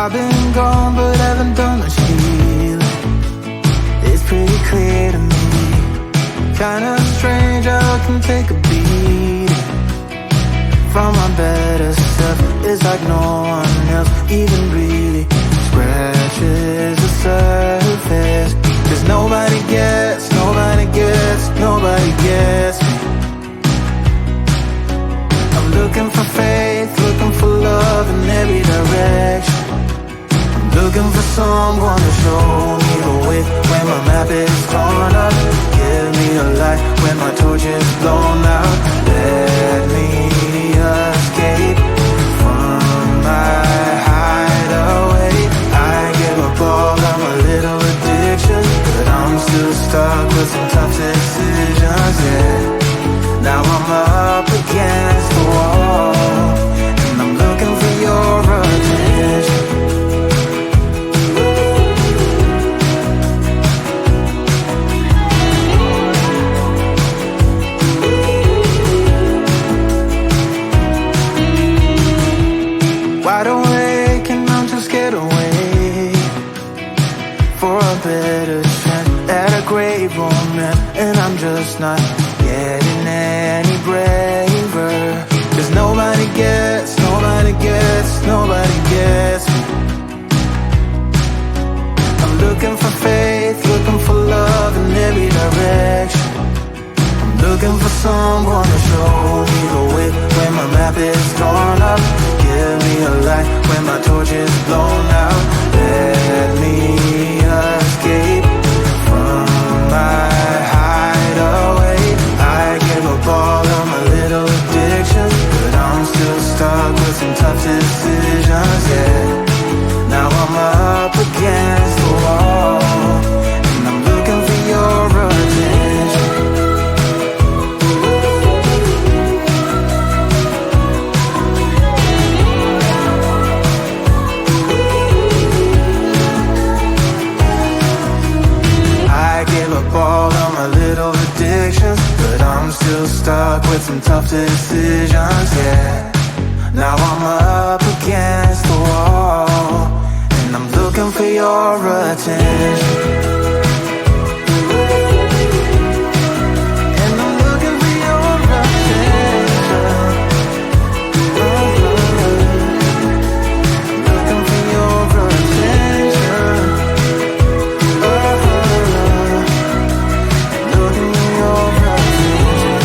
I've been gone but haven't done much healing. It's pretty clear to me, kinda strange how I can take a beating from my better self. It's like no one else even really scratches the surface. Cause nobody gets, nobody gets, nobody gets me. I'm looking for faith, looking for love in every direction. I'm looking for someone to show me the way when my map is torn up. Give me a light when my torch is blown out. Let me escape from my hideaway. I give up all of my little addictions, but I'm still stuck with some tough decisions, yeah. Now I'm up against the wall, and I'm looking for your attention. Wide awake and I'm too scared away for a better chance at a great romance, and I'm just not getting any braver. Cause nobody gets, nobody gets, nobody gets me. I'm looking for faith, looking for love in every direction. I'm looking for someone to show me the way when my map is torn up. Give me a light when my torch is blown out. Let me escape from my hideaway. I give up all of my little addictions, but I'm still stuck with some tough decisions, yeah. Now I'm up against the wall, and I'm looking for your attention. I give up all of my little addictions, but I'm still stuck with some tough decisions, yeah. Now I'm up against the wall, and I'm looking for your attention. And I'm looking for your attention. Looking for your attention. Looking for your attention.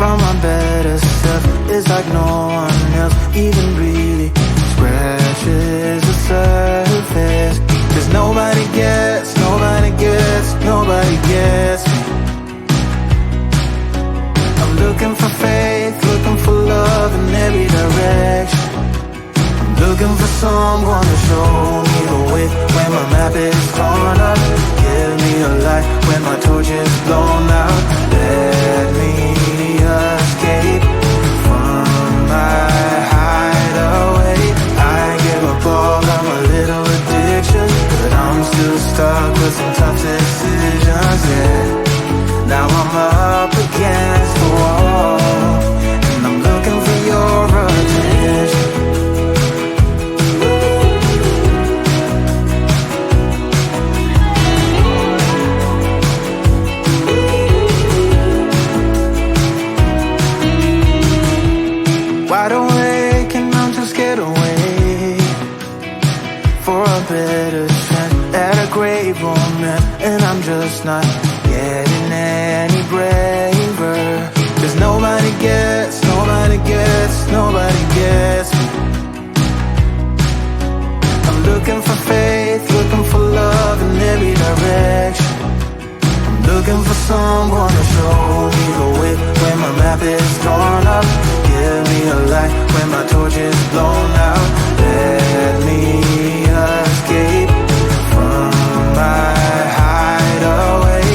from my better self is like no one else even really scratches the surface. 'Cause nobody gets me. I'm looking for faith, looking for love in every direction. I'm looking for someone to show me the way when my map is torn up. Give me a light when my torch is blown out. Let me escape from my hideaway. I give up all of my little addictions, but I'm still stuck with some tough decisions, yeah. Now I'm up against the wall, and I'm looking for your attention. Wide awake and I'm just scared away for a better chance at a great romance, and I'm just not getting any braver. 'Cause nobody gets me. I'm looking for faith, looking for love in every direction. I'm looking for someone to show me the way when my map is torn up. Give me a light when my torch is blown out. Let me escape from my hideaway.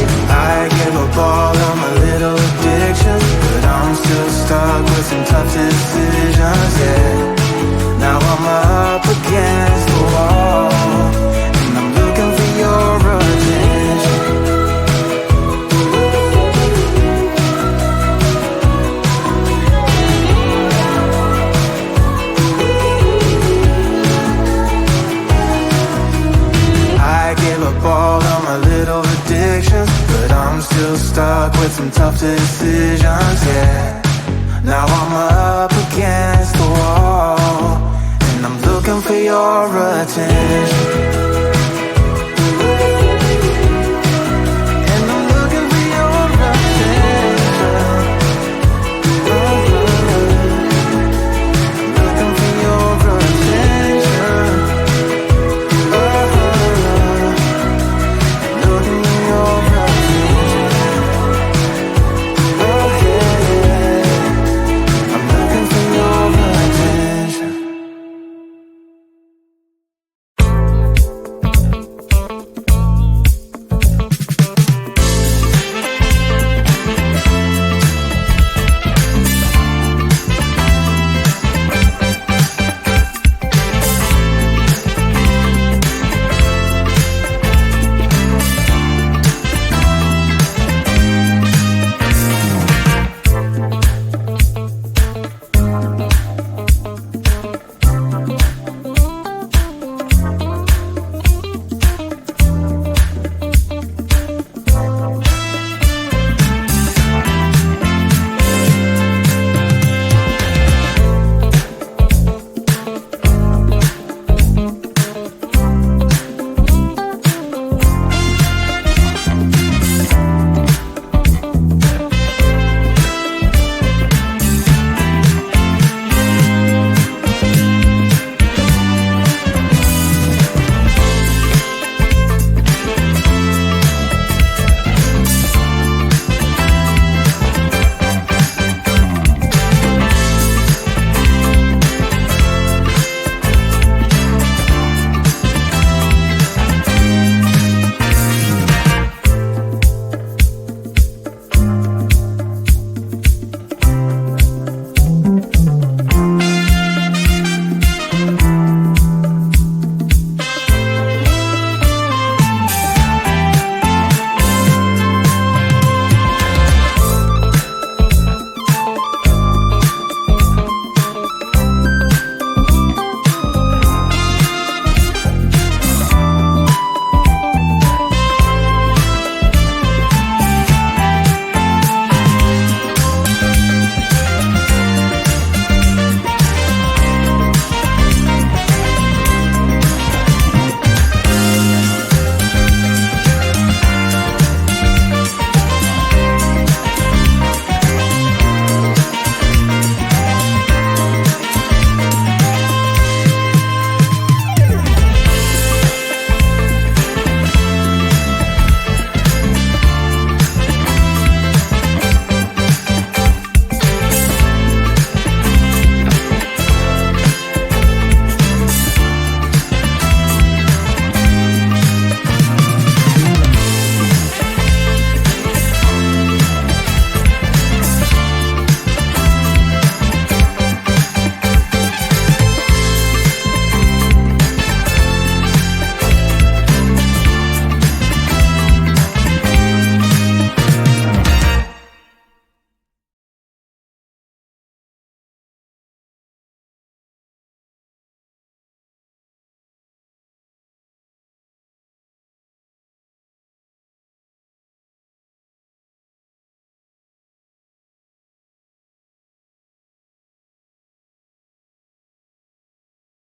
I give up all of my little addictions, but I'm still stuck with some tough decisions, yeah. Now I'm up against the wall, and I'm looking for your attention. I give up all of my little addictions, but I'm still stuck with some tough decisions.